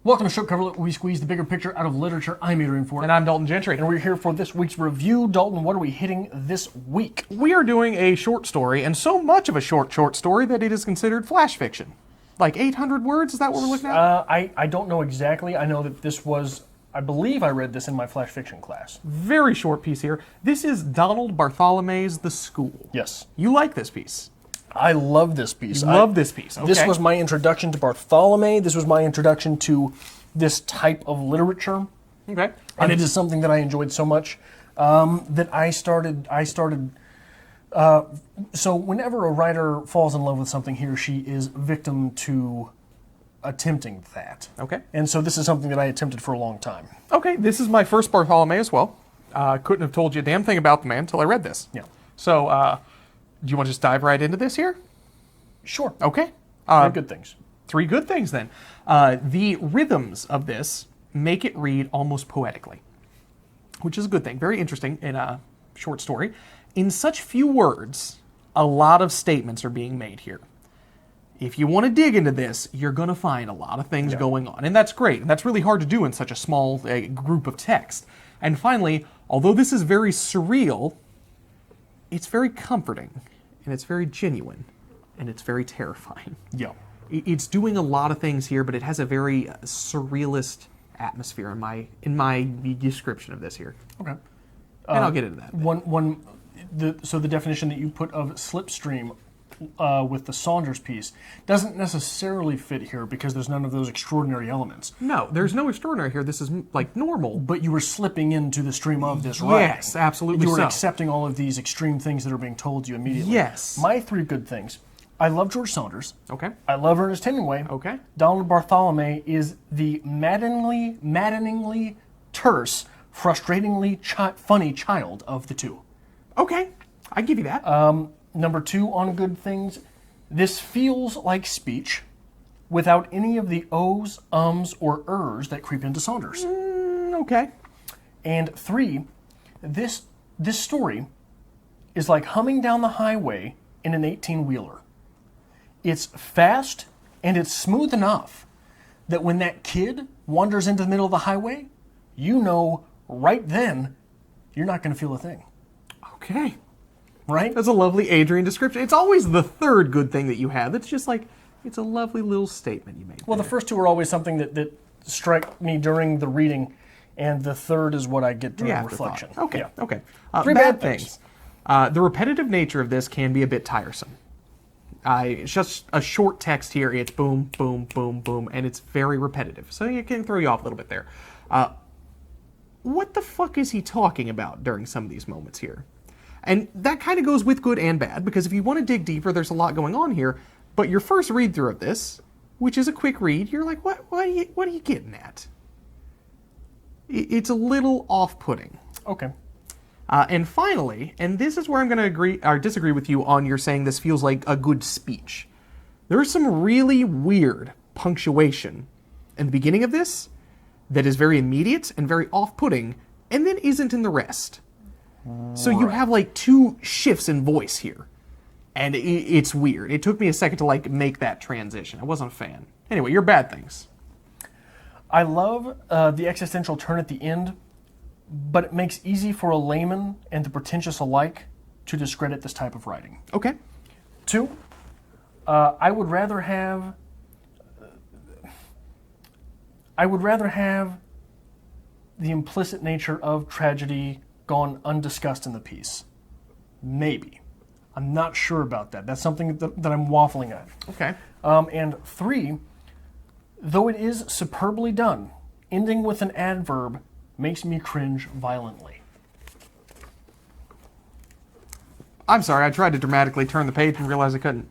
Welcome to Show Cover, where we squeeze the bigger picture out of literature. I'm Miriam Ford. And I'm Dalton Gentry. And we're here for this week's review. Dalton, what are we hitting this week? We are doing a short story, and so much of a short story that it is considered flash fiction. Like 800 words, is that what we're looking at? I don't know exactly. I know that this was, I believe I read this in my flash fiction class. Very short piece here. This is Donald Barthelme's The School. Yes. You like this piece? I love this piece. Love this piece. Okay. This was my introduction to Barthelme. This was my introduction to this type of literature. Okay. And it is something that I enjoyed so much that I started. So whenever a writer falls in love with something, he or she is victim to attempting that. Okay. And so this is something that I attempted for a long time. Okay, this is my first Barthelme as well. Couldn't have told you a damn thing about the man until I read this. Yeah. So, do you want to just dive right into this here? Sure. Okay. Very good things. Three good things then. The rhythms of this make it read almost poetically, which is a good thing. Very interesting in a short story. In such few words, a lot of statements are being made here. If you want to dig into this, you're going to find a lot of things going on. And that's great. And that's really hard to do in such a small group of text. And finally, although this is very surreal, it's very comforting. And it's very genuine. And it's very terrifying. Yeah. It's doing a lot of things here, but it has a very surrealist atmosphere in my description of this here. Okay. And I'll get into that. So the definition that you put of slipstream with the Saunders piece doesn't necessarily fit here because there's none of those extraordinary elements. No, there's no extraordinary here. This is like normal. But you were slipping into the stream of this writing. Yes, absolutely. You were so. accepting all of these extreme things that are being told you immediately. Yes. My three good things. I love George Saunders. Okay. I love Ernest Hemingway. Okay. Donald Barthelme is the maddeningly terse, frustratingly funny child of the two. Okay. I give you that. Number two on good things, this feels like speech without any of the ohs, ums, or ers that creep into Saunders. Okay. And three, this story is like humming down the highway in an 18-wheeler. It's fast and it's smooth enough that when that kid wanders into the middle of the highway, you know right then you're not going to feel a thing. Okay. Right? That's a lovely Adrian description. It's always the third good thing that you have. It's just like, it's a lovely little statement you made. Well, the first two are always something that strike me during the reading, and the third is what I get during reflection. Okay, Yeah. okay. Three bad things. The repetitive nature of this can be a bit tiresome. It's just a short text here. It's boom, boom, boom, boom, and it's very repetitive. So it can throw you off a little bit there. What the fuck is he talking about during some of these moments here? And that kind of goes with good and bad, because if you want to dig deeper, there's a lot going on here. But your first read-through of this, which is a quick read, you're like, what are you getting at? It's a little off-putting. Okay. And finally, and this is where I'm going to agree or disagree with you on your saying this feels like a good speech. There is some really weird punctuation in the beginning of this that is very immediate and very off-putting, and then isn't in the rest. So you have like two shifts in voice here, and it's weird. It took me a second to like make that transition. I wasn't a fan. Anyway, your bad things. I love the existential turn at the end, but it makes easy for a layman and the pretentious alike to discredit this type of writing. Okay. Two, I would rather have the implicit nature of tragedy gone undiscussed in the piece. Maybe. I'm not sure about that. That's something that I'm waffling at. Okay. And three, though it is superbly done, ending with an adverb makes me cringe violently. I'm sorry, I tried to dramatically turn the page and realized I couldn't.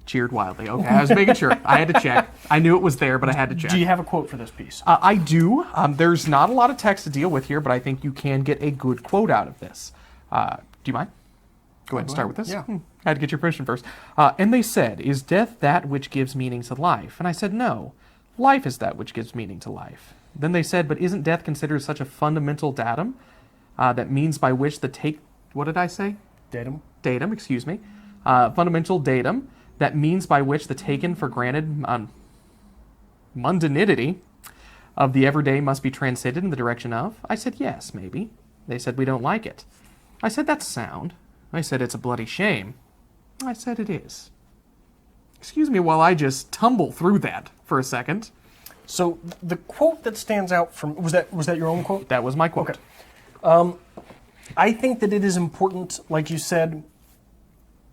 Cheered wildly. Okay, I was making sure. I had to check. I knew it was there, but I had to check. Do you have a quote for this piece? I do. There's not a lot of text to deal with here, but I think you can get a good quote out of this. Do you mind? Go ahead and start with this. Yeah. I had to get your permission first. And they said, "Is death that which gives meaning to life?" And I said, "No. Life is that which gives meaning to life." Then they said, "But isn't death considered such a fundamental datum that means by which the take..." What did I say? Datum. Datum, excuse me. Fundamental datum that means by which the taken for granted mundanity Of the everyday must be translated in the direction of? I said, yes, maybe. They said, we don't like it. I said, that's sound. I said, it's a bloody shame. I said, it is. Excuse me while I just tumble through that for a second. So the quote that stands out from, was that your own quote? That was my quote. Okay. I think that it is important, like you said,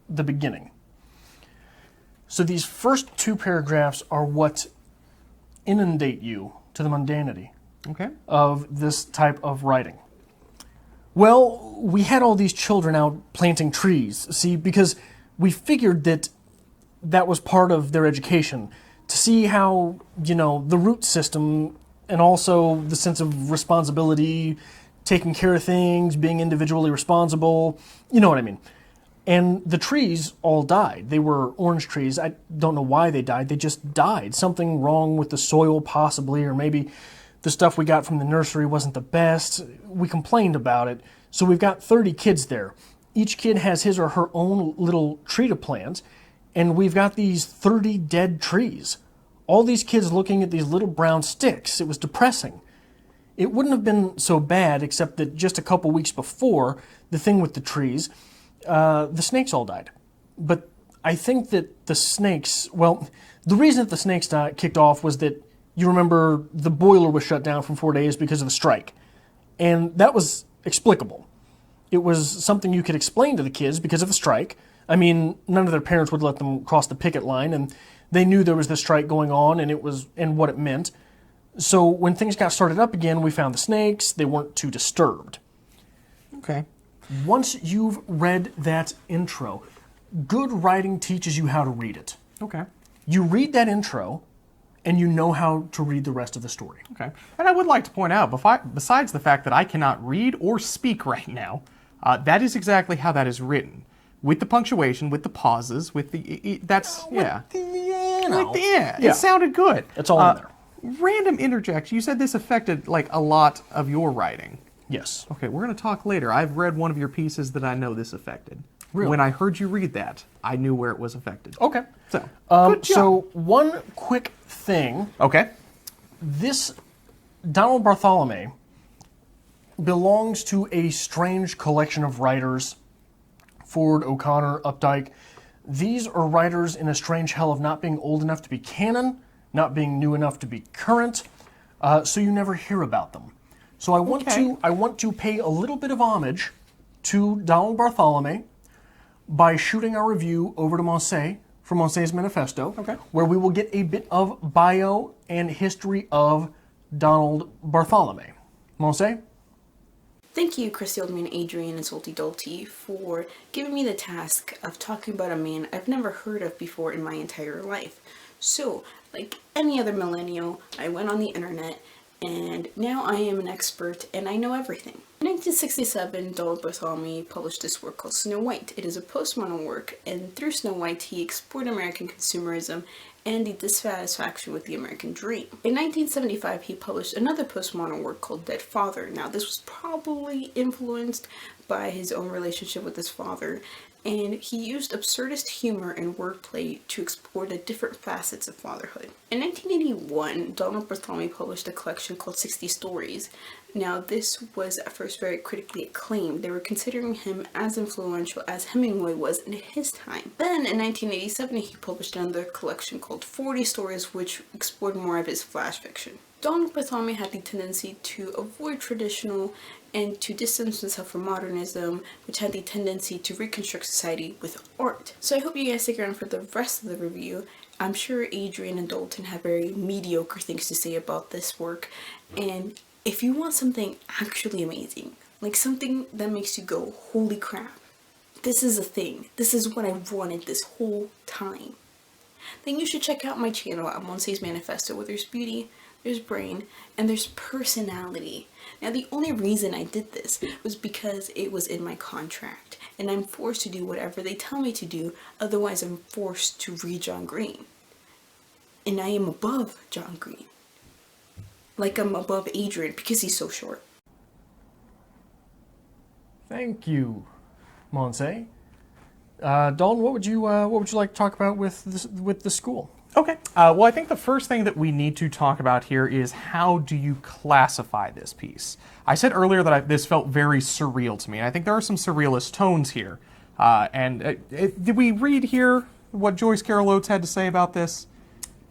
the beginning. So these first 2 paragraphs are what inundate you to the mundanity of this type of writing. Well, we had all these children out planting trees, see, because we figured that was part of their education, to see how, the root system and also the sense of responsibility, taking care of things, being individually responsible, you know what I mean. And the trees all died. They were orange trees. I don't know why they died. They just died. Something wrong with the soil possibly, or maybe the stuff we got from the nursery wasn't the best. We complained about it. So we've got 30 kids there. Each kid has his or her own little tree to plant, and we've got these 30 dead trees. All these kids looking at these little brown sticks. It was depressing. It wouldn't have been so bad, except that just a couple weeks before, the thing with the trees, the snakes all died. But I think that the snakes, well, the reason that the snakes kicked off was that, you remember, the boiler was shut down for 4 days because of the strike. And that was explicable. It was something you could explain to the kids because of the strike. I mean, none of their parents would let them cross the picket line, and they knew there was this strike going on and what it meant. So when things got started up again, we found the snakes. They weren't too disturbed. Okay. Once you've read that intro, good writing teaches you how to read it. Okay. You read that intro, and you know how to read the rest of the story. Okay. And I would like to point out, besides the fact that I cannot read or speak right now, that is exactly how that is written. With the punctuation, with the pauses, with the... That's... Yeah. It sounded good. It's all in there. Random interjection. You said this affected, a lot of your writing. Yes. Okay, we're going to talk later. I've read one of your pieces that I know this affected. Really? When I heard you read that, I knew where it was affected. Okay. So, good job. So, one quick thing. Okay. This Donald Barthelme belongs to a strange collection of writers. Ford, O'Connor, Updike. These are writers in a strange hell of not being old enough to be canon, not being new enough to be current, so you never hear about them. So I want to pay a little bit of homage to Donald Barthelme by shooting our review over to Monse from Monse's Manifesto, where we will get a bit of bio and history of Donald Barthelme. Monse? Thank you, Dalton and Adrian and Salty Dalty, for giving me the task of talking about a man I've never heard of before in my entire life. So, like any other millennial, I went on the internet, and now I am an expert, and I know everything. In 1967, Donald Barthelme published this work called Snow White. It is a postmodern work, and through Snow White, he explored American consumerism and the dissatisfaction with the American dream. In 1975, he published another postmodern work called Dead Father. Now, this was probably influenced by his own relationship with his father, and he used absurdist humor and wordplay to explore the different facets of fatherhood. In 1981, Donald Barthelme published a collection called 60 Stories. Now, this was at first very critically acclaimed. They were considering him as influential as Hemingway was in his time. Then, in 1987, he published another collection called 40 Stories, which explored more of his flash fiction. Donald Barthelme had the tendency to avoid traditional and to distance himself from modernism, which had the tendency to reconstruct society with art. So I hope you guys stick around for the rest of the review. I'm sure Adrian and Dalton have very mediocre things to say about this work, and if you want something actually amazing, like something that makes you go, holy crap, this is a thing, this is what I've wanted this whole time, then you should check out my channel at Monse's Manifesto, where there's beauty, there's brain, and there's personality. Now, the only reason I did this was because it was in my contract, and I'm forced to do whatever they tell me to do, otherwise I'm forced to read John Green. And I am above John Green. Like I'm above Adrian because he's so short. Thank you, Monse. Dalton, what would you like to talk about with the school? Okay. Well, I think the first thing that we need to talk about here is how do you classify this piece? I said earlier that this felt very surreal to me, and I think there are some surrealist tones here. Did we read here what Joyce Carol Oates had to say about this?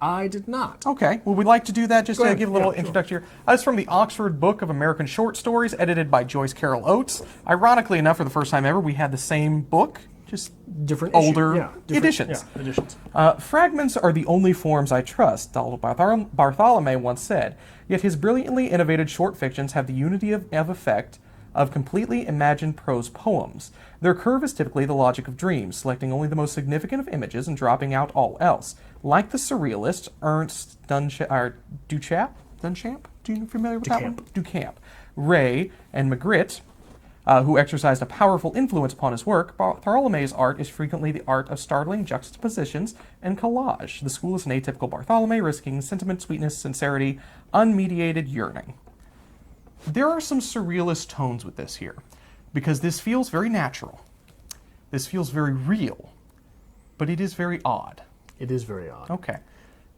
I did not. Okay. Well, we'd like to do that just Go to ahead. give a little Yeah, introduction here. It's from the Oxford Book of American Short Stories, edited by Joyce Carol Oates. Ironically enough, for the first time ever, we had the same book, just Different older different- editions. Yeah, editions. Fragments are the only forms I trust, Donald Barthelme once said, yet his brilliantly innovated short fictions have the unity of effect of completely imagined prose poems. Their curve is typically the logic of dreams, selecting only the most significant of images and dropping out all else. Like the surrealist Ernst Duchamp? Do you familiar with that one? Duchamp. Ray and Magritte, who exercised a powerful influence upon his work, Barthelme's art is frequently the art of startling juxtapositions and collage. The school is an atypical Barthelme, risking sentiment, sweetness, sincerity, unmediated yearning. There are some surrealist tones with this here, because this feels very natural. This feels very real, but it is very odd. It is very odd. Okay.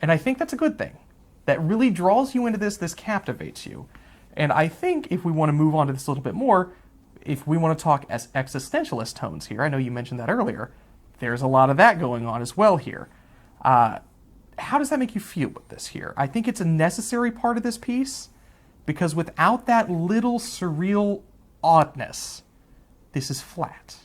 And I think that's a good thing. That really draws you into this captivates you. And I think if we want to move on to this a little bit more, if we want to talk as existentialist tones here, I know you mentioned that earlier, there's a lot of that going on as well here. How does that make you feel with this here? I think it's a necessary part of this piece, because without that little surreal oddness, this is flat.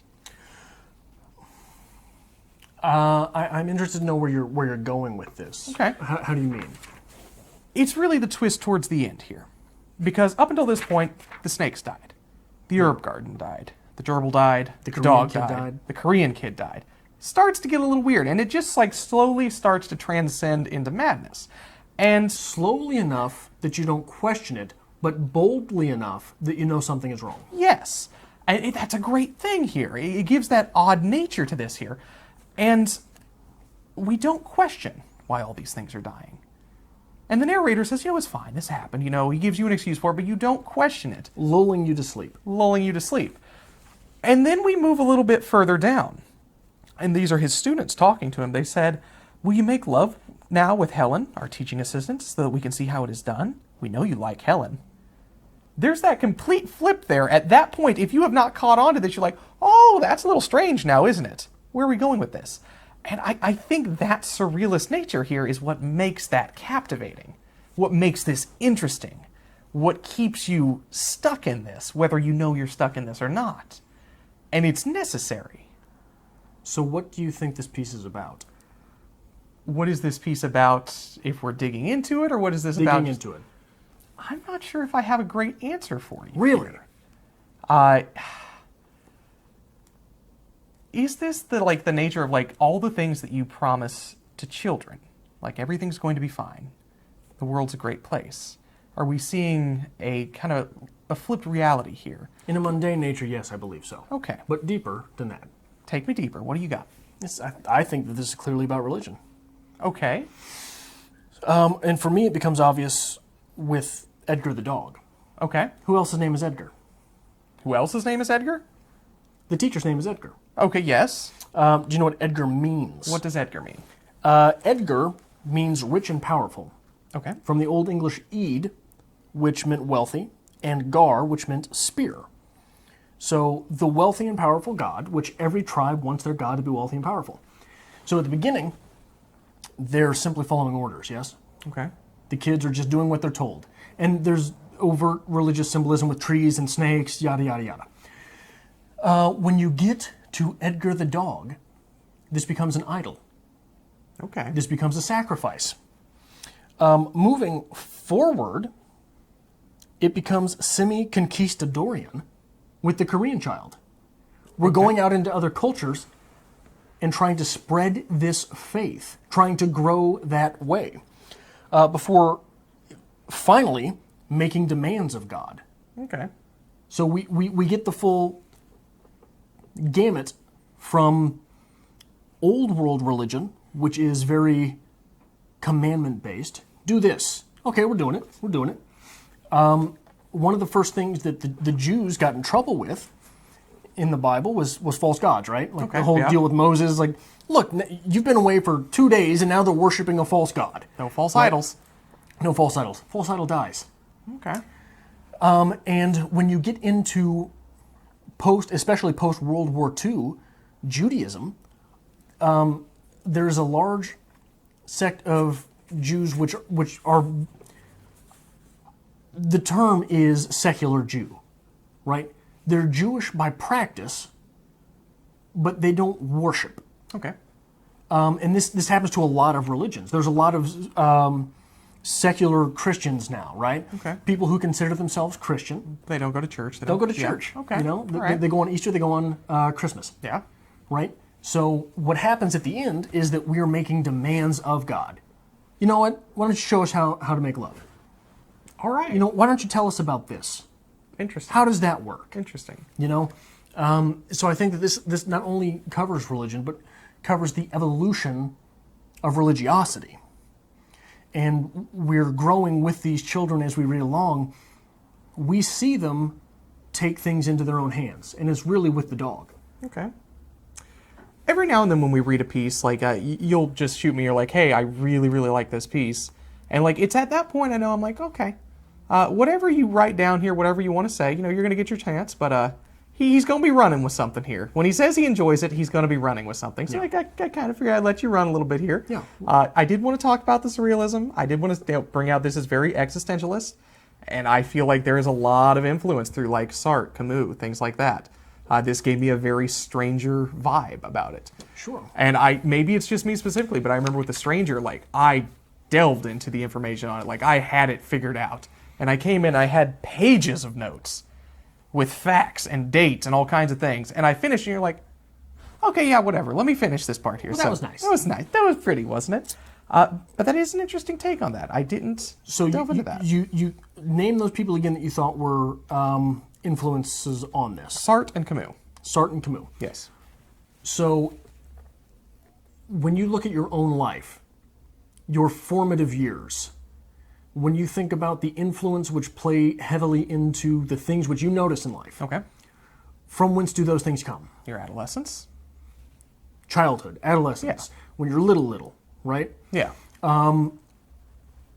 I'm interested to know where you're going with this. Okay. How do you mean? It's really the twist towards the end here. Because up until this point, the snakes died. The herb garden died. The gerbil died. The Korean dog kid died. died. The Korean kid died. Starts to get a little weird, and it just slowly starts to transcend into madness. And Slowly enough that you don't question it, but boldly enough that you know something is wrong. yes, and that's a great thing here. It gives that odd nature to this here. And we don't question why all these things are dying. And the narrator says, it's fine, this happened. He gives you an excuse for it, but you don't question it. Lulling you to sleep. Lulling you to sleep. And then we move a little bit further down. And these are his students talking to him. They said, will you make love now with Helen, our teaching assistant, so that we can see how it is done? We know you like Helen. There's that complete flip there. At that point, if you have not caught on to this, you're like, oh, that's a little strange now, isn't it? Where are we going with this? And I think that surrealist nature here is what makes that captivating, what makes this interesting, what keeps you stuck in this, whether you know you're stuck in this or not. And it's necessary. So what do you think this piece is about? What is this piece about if we're digging into it, or what is this about? Digging into it. I'm not sure if I have a great answer for you. Really? Is this the nature of all the things that you promise to children? Like everything's going to be fine. The world's a great place. Are we seeing a kind of a flipped reality here? In a mundane nature, yes, I believe so. Okay. But deeper than that. Take me deeper. What do you got? I think that this is clearly about religion. Okay. And for me, it becomes obvious with Edgar the dog. Okay. Who else's name is Edgar? Who else's name is Edgar? The teacher's name is Edgar. Okay, yes. Do you know what Edgar means? What does Edgar mean? Edgar means rich and powerful. Okay. From the Old English Ed, which meant wealthy, and Gar, which meant spear. So the wealthy and powerful god, which every tribe wants their god to be wealthy and powerful. So at the beginning, they're simply following orders, yes? Okay. The kids are just doing what they're told. And there's overt religious symbolism with trees and snakes, yada, yada, yada. When you get to Edgar the dog, this becomes an idol. Okay. This becomes a sacrifice. Moving forward, it becomes semi-conquistadorian with the Korean child. We're going out into other cultures and trying to spread this faith, trying to grow that way, before finally making demands of God. Okay. So we get the full gamut from old world religion, which is very commandment-based. Do this. Okay, we're doing it. We're doing it. One of the first things that the Jews got in trouble with in the Bible was false gods, right? Like Okay, the whole yeah. deal with Moses, like, look, you've been away for 2 days and now they're worshiping a false god. No false idols. No false idols. False idol dies. Okay. And when you get into especially post World War II, Judaism, there's a large sect of Jews which are, the term is secular Jew, right? They're Jewish by practice, but they don't worship. Okay. And this happens to a lot of religions. There's a lot of secular Christians now, right? Okay. People who consider themselves Christian. They don't go to church. They They'll go to church. Yeah. Okay. You know, All right. they go on Easter, they go on Christmas, Yeah. right? So what happens at the end is that we're making demands of God. You know what? Why don't you show us how to make love? All right. You know, why don't you tell us about this? Interesting. How does that work? Interesting. You know? So I think that this not only covers religion, but covers the evolution of religiosity. And we're growing with these children as we read along. We see them take things into their own hands, and it's really with the dog. Okay. Every now and then when we read a piece, like, you'll just shoot me, you're like, hey, I really, really like this piece. And, like, it's at that point I know I'm like, okay, whatever you write down here, whatever you want to say, you know, you're going to get your chance, but he's going to be running with something here. When he says he enjoys it, he's going to be running with something. So Yeah. I kind of figured I'd let you run a little bit here. Yeah. I did want to talk about the surrealism. I did want to bring out this is very existentialist, and I feel like there is a lot of influence through, like, Sartre, Camus, things like that. This gave me a very Stranger vibe about it. Sure. And maybe it's just me specifically, but I remember with The Stranger, like, I delved into the information on it. Like, I had it figured out. And I came in, I had pages of notes with facts and dates and all kinds of things. And I finished, and you're like, okay, yeah, whatever. Let me finish this part here. Well, that was nice. That was nice. That was pretty, wasn't it? But that is an interesting take on that. I didn't delve into that. You name those people again that you thought were influences on this. Sartre and Camus. Sartre and Camus. Yes. So when you look at your own life, your formative years, when you think about the influence which play heavily into the things which you notice in life, Okay. from whence do those things come? Your adolescence? Childhood, adolescence, when you're little, right? Yeah.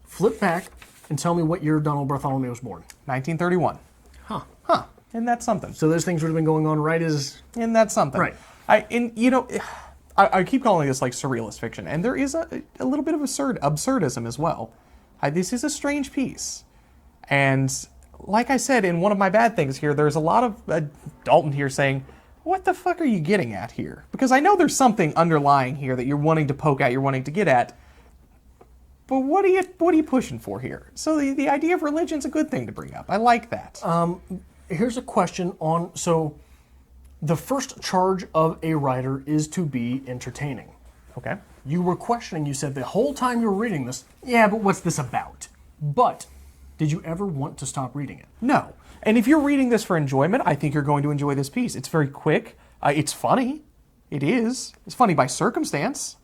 Flip back and tell me what year Donald Barthelme was born. 1931. Huh. Huh. And that's something. So those things would have been going on right as... And that's something. Right. I keep calling this like surrealist fiction, and there is a little bit of absurdism as well. This is a strange piece. And like I said, in one of my bad things here, there's a lot of Dalton here saying, what the fuck are you getting at here? Because I know there's something underlying here that you're wanting to poke at, you're wanting to get at, but what are you pushing for here? So the idea of religion's a good thing to bring up. I like that. Here's a question on... So the first charge of a writer is to be entertaining. Okay. You were questioning, you said the whole time you were reading this, yeah, but what's this about? But did you ever want to stop reading it? No. And if you're reading this for enjoyment, I think you're going to enjoy this piece. It's very quick. It's funny. It is. It's funny by circumstance.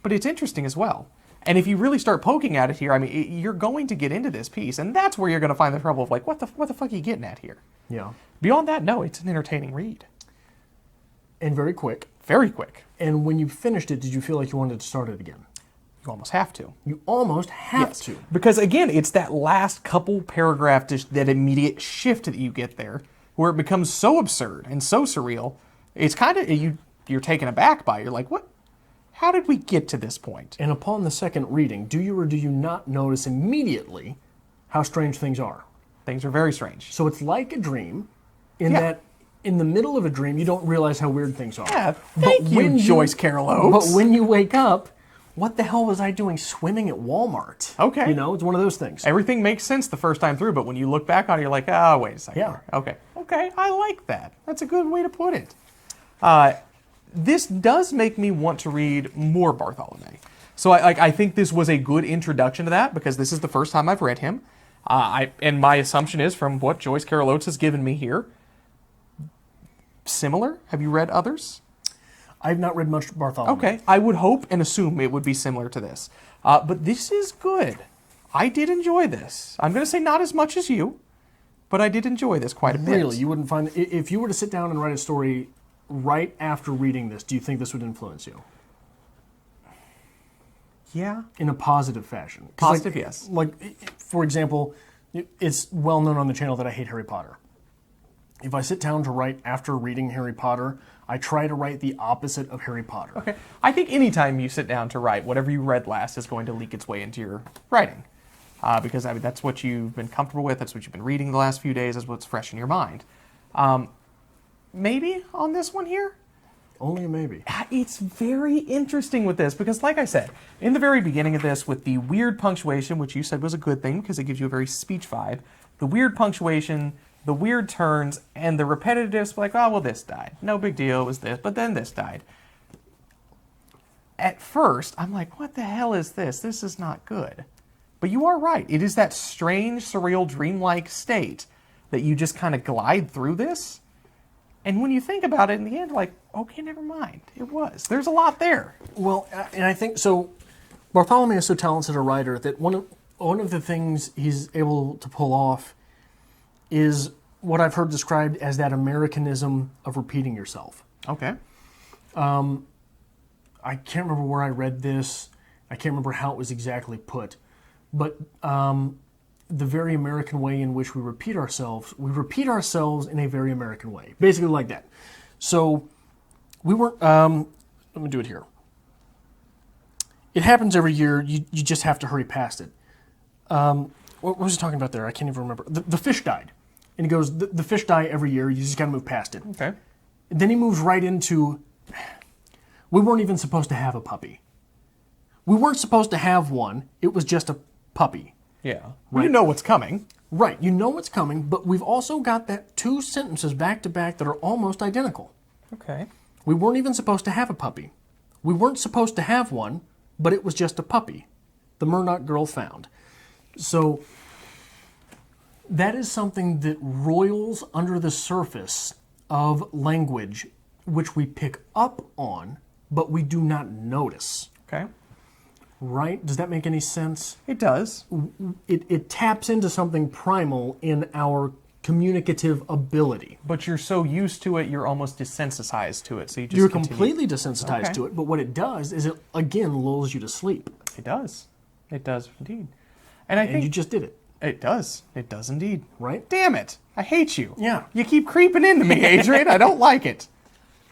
But it's interesting as well. And if you really start poking at it here, I mean, you're going to get into this piece. And that's where you're going to find the trouble of like, what the fuck are you getting at here? Yeah. Beyond that, no, it's an entertaining read. And very quick. Very quick. And when you finished it, did you feel like you wanted to start it again? You almost have to. You almost have to. Because again, it's that last couple paragraph, that immediate shift that you get there, where it becomes so absurd and so surreal. It's kind of, you're taken aback by it. You're like, what? How did we get to this point? And upon the second reading, do you or do you not notice immediately how strange things are? Things are very strange. So it's like a dream in that in the middle of a dream, you don't realize how weird things are. Yeah, thank you, Joyce Carol Oates. But when you wake up, what the hell was I doing swimming at Walmart? Okay. You know, it's one of those things. Everything makes sense the first time through, but when you look back on it, you're like, oh, wait a second. Yeah. Okay. Okay, I like that. That's a good way to put it. This does make me want to read more Barthelme. So I think this was a good introduction to that because this is the first time I've read him. And my assumption is from what Joyce Carol Oates has given me here, similar. Have you read others? I've not read much Barthelme. Okay, I would hope and assume it would be similar to this. But this is good. I did enjoy this. I'm going to say not as much as you, but I did enjoy this quite a bit. Really? You wouldn't find... If you were to sit down and write a story right after reading this, do you think this would influence you? Yeah. In a positive fashion? Positive, yes. Like, for example, it's well known on the channel that I hate Harry Potter. If I sit down to write after reading Harry Potter, I try to write the opposite of Harry Potter. Okay. I think anytime you sit down to write, whatever you read last is going to leak its way into your writing. Because I mean, that's what you've been comfortable with, that's what you've been reading the last few days, that's what's fresh in your mind. Maybe on this one here? Only a maybe. It's very interesting with this, because like I said, in the very beginning of this, with the weird punctuation, which you said was a good thing, because it gives you a very speech vibe, the weird punctuation, the weird turns, and the repetitives, like, oh, well, this died. No big deal, it was this, but then this died. At first, I'm like, what the hell is this? This is not good. But you are right. It is that strange, surreal, dreamlike state that you just kind of glide through this. And when you think about it in the end, like, okay, never mind. It was. There's a lot there. Well, and I think, so Barthelme is so talented a writer that one of the things he's able to pull off is what I've heard described as that Americanism of repeating yourself. Okay. I can't remember where I read this. I can't remember how it was exactly put. But the very American way in which we repeat ourselves in a very American way. Basically like that. So we weren't... let me do it here. It happens every year. You just have to hurry past it. What was he talking about there? I can't even remember. The fish died. And he goes, the fish die every year. You just got to move past it. Okay. And then he moves right into... We weren't even supposed to have a puppy. We weren't supposed to have one. It was just a puppy. Yeah. Right. You know what's coming. Right. You know what's coming, but we've also got that two sentences back to back that are almost identical. Okay. We weren't even supposed to have a puppy. We weren't supposed to have one, but it was just a puppy. The Murdoch girl found. So that is something that roils under the surface of language, which we pick up on, but we do not notice. Okay. Right? Does that make any sense? It does. It taps into something primal in our communicative ability. But you're so used to it, you're almost desensitized to it. So You're completely desensitized to it, but what it does is it, again, lulls you to sleep. It does. It does indeed. And I think you just did it. It does. It does indeed. Right? Damn it. I hate you. Yeah. You keep creeping into me, Adrian. I don't like it.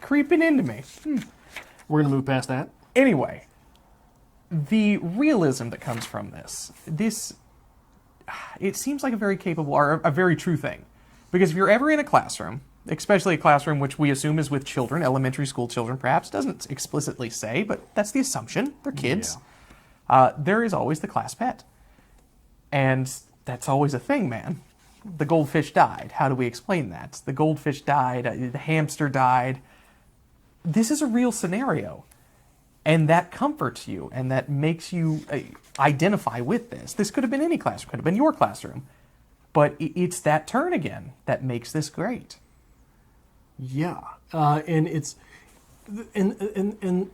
Creeping into me. We're going to move past that. Anyway, the realism that comes from this, it seems like a very capable, or a very true thing. Because if you're ever in a classroom, especially a classroom which we assume is with children, elementary school children perhaps, doesn't explicitly say, but that's the assumption, they're kids, there is always the class pet. And that's always a thing, man. The goldfish died. How do we explain that? The goldfish died, the hamster died. This is a real scenario. And that comforts you, and that makes you identify with this. This could have been any classroom, could have been your classroom. But it's that turn again that makes this great. Yeah. And it's... And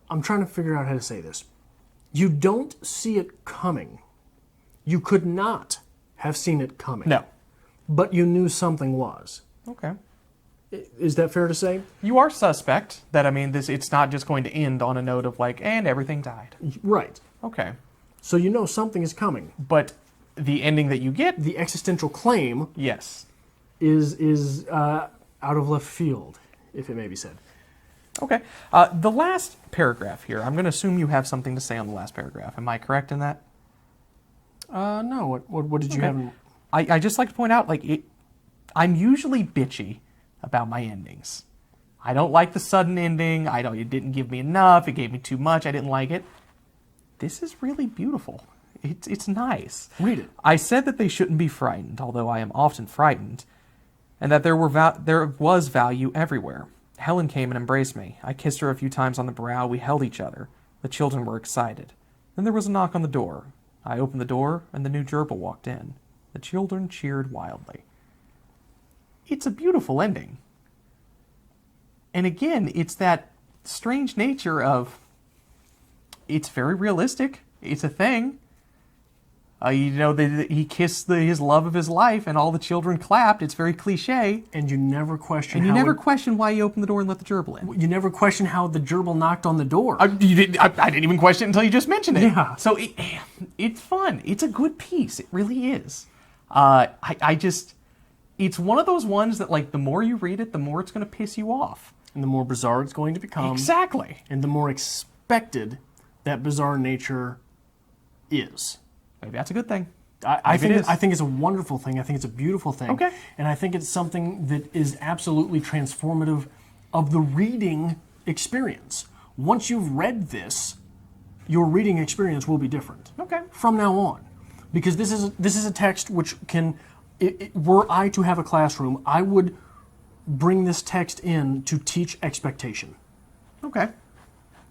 I'm trying to figure out how to say this. You don't see it coming. You could not have seen it coming. No. But you knew something was. Okay. Is that fair to say? You are suspect that, I mean, it's not just going to end on a note of like, and everything died. Right. Okay. So you know something is coming. But the ending that you get... The existential claim... Yes. Is out of left field, if it may be said. Okay. The last paragraph here, I'm going to assume you have something to say on the last paragraph. Am I correct in that? No. What did you have? I just like to point out, like, I'm usually bitchy about my endings. I don't like the sudden ending. It didn't give me enough. It gave me too much. I didn't like it. This is really beautiful. It's nice. Read it. I said that they shouldn't be frightened, although I am often frightened, and that there was value everywhere. Helen came and embraced me. I kissed her a few times on the brow. We held each other. The children were excited. Then there was a knock on the door. I opened the door, and the new gerbil walked in. The children cheered wildly. It's a beautiful ending. And again, it's that strange nature of, it's very realistic. It's a thing. You know, he kissed his love of his life, and all the children clapped. It's very cliche. And you never question. And you never question why he opened the door and let the gerbil in. You never question how the gerbil knocked on the door. I didn't even question it until you just mentioned it. Yeah. So it's fun. It's a good piece. It really is. It's one of those ones that, like, the more you read it, the more it's going to piss you off. And the more bizarre it's going to become. Exactly. And the more expected that bizarre nature is. Maybe that's a good thing. I think it's a wonderful thing. I think it's a beautiful thing. Okay. And I think it's something that is absolutely transformative of the reading experience. Once you've read this, your reading experience will be different. Okay. From now on. Because this is a text which can, were I to have a classroom, I would bring this text in to teach expectation. Okay.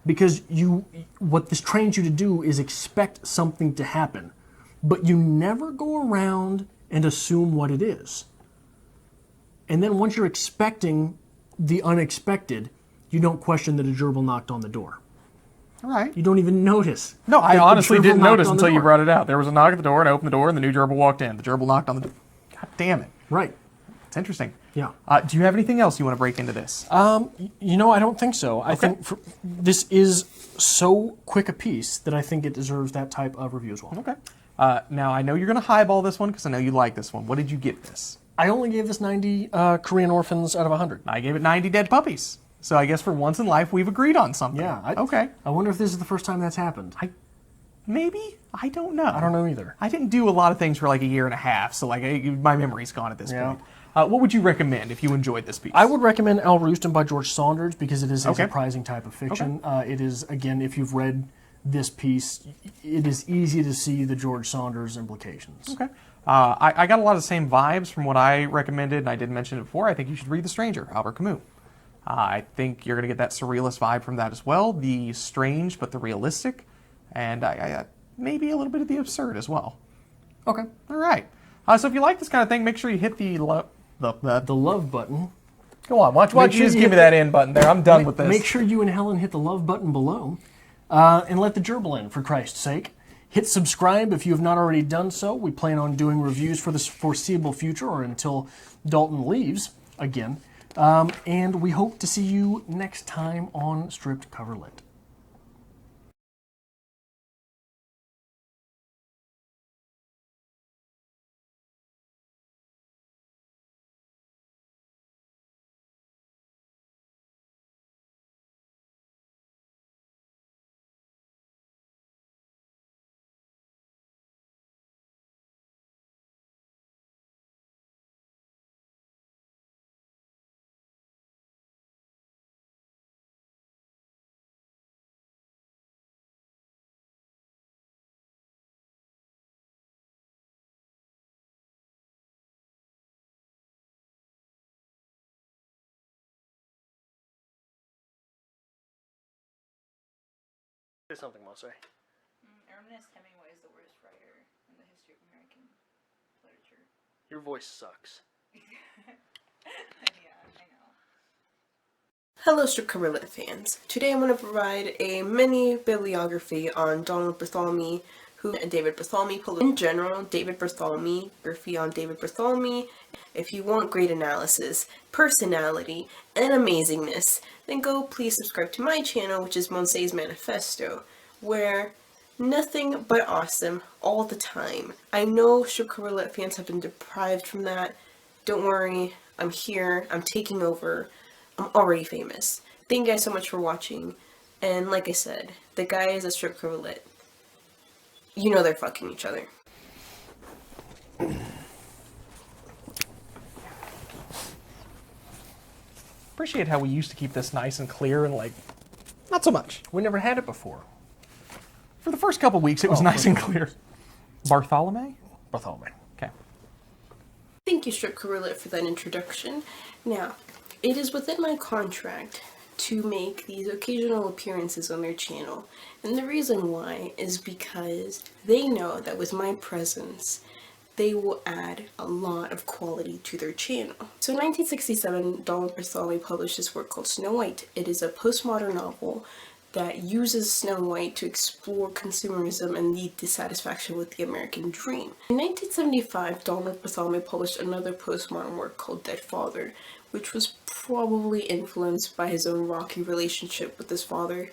Because what this trains you to do is expect something to happen. But you never go around and assume what it is. And then once you're expecting the unexpected, you don't question that a gerbil knocked on the door. All right. You don't even notice. No, I honestly didn't notice until you door. brought it out. There was a knock at the door, and I opened the door, and the new gerbil walked in. The gerbil knocked on the door. God damn it. Right. It's interesting. Yeah. Do you have anything else you want to break into this? I don't think so. I think this is so quick a piece that I think it deserves that type of review as well. Okay. Now, I know you're going to highball this one because I know you like this one. What did you give this? I only gave this 90 Korean orphans out of 100. I gave it 90 dead puppies. So I guess for once in life, we've agreed on something. Yeah. Okay. I wonder if this is the first time that's happened. Maybe? I don't know. I don't know either. I didn't do a lot of things for like a year and a half, so like my memory's gone at this Yeah. point. What would you recommend if you enjoyed this piece? I would recommend Al Rooston by George Saunders because it is a Okay. surprising type of fiction. It is, again, if you've read this piece, it is easy to see the George Saunders implications. Okay. I got a lot of the same vibes from what I recommended, and I did mention it before. I think you should read The Stranger, Albert Camus. I think you're going to get that surrealist vibe from that as well, the strange but the realistic, and maybe a little bit of the absurd as well. Okay. All right. So if you like this kind of thing, make sure you hit the love button. Go on. Why don't you just give me that in button there? I'm done with this. Make sure you and Helen hit the love button below. And let the gerbil in, for Christ's sake. Hit subscribe if you have not already done so. We plan on doing reviews for the foreseeable future or until Dalton leaves again. And we hope to see you next time on Stripped Coverlit. Say something, Monse. Ernest Hemingway is the worst writer in the history of American literature. Your voice sucks. Yeah, I know. Hello, Strip Coverlit fans. Today I'm going to provide a mini bibliography on Donald Barthelme, who David Barthelme. In general, David Barthelme, biography on David Barthelme. If you want great analysis, personality, and amazingness, then go please subscribe to my channel, which is Monse's Manifesto, where nothing but awesome all the time. I know Strip Coverlit fans have been deprived from that. Don't worry, I'm here, I'm taking over, I'm already famous. Thank you guys so much for watching, and like I said, the guys at Strip Coverlit, you know they're fucking each other. Appreciate how we used to keep this nice and clear and like, not so much. We never had it before. For the first couple weeks, it was nice and clear. Barthelme? Barthelme. Okay. Thank you, Strip Coverlit, for that introduction. Now, it is within my contract to make these occasional appearances on their channel, and the reason why is because they know that with my presence, they will add a lot of quality to their channel. So in 1967, Donald Barthelme published this work called Snow White. It is a postmodern novel that uses Snow White to explore consumerism and the dissatisfaction with the American dream. In 1975, Donald Barthelme published another postmodern work called Dead Father, which was probably influenced by his own rocky relationship with his father,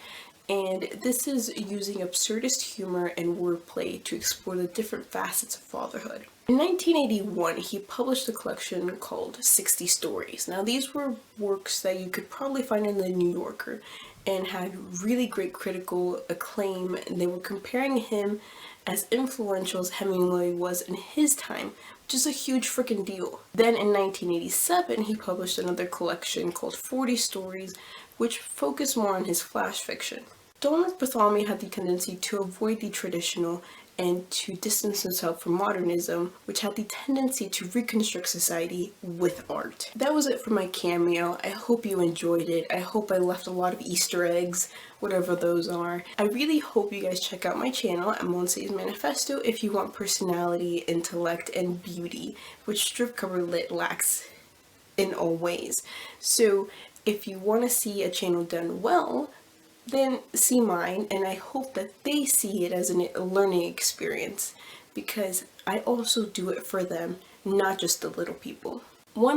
and this is using absurdist humor and wordplay to explore the different facets of fatherhood. In 1981, he published a collection called 60 Stories. Now, these were works that you could probably find in the New Yorker and had really great critical acclaim. They were comparing him as influential as Hemingway was in his time, which is a huge freaking deal. Then in 1987, he published another collection called 40 Stories, which focused more on his flash fiction. Donald Barthelme had the tendency to avoid the traditional and to distance himself from modernism, which had the tendency to reconstruct society with art. That was it for my cameo. I hope you enjoyed it. I hope I left a lot of Easter eggs, whatever those are. I really hope you guys check out my channel at Monse's Manifesto if you want personality, intellect, and beauty, which Strip Cover Lit lacks in all ways. So if you want to see a channel done well, then see mine, and I hope that they see it as a learning experience, because I also do it for them, not just the little people. One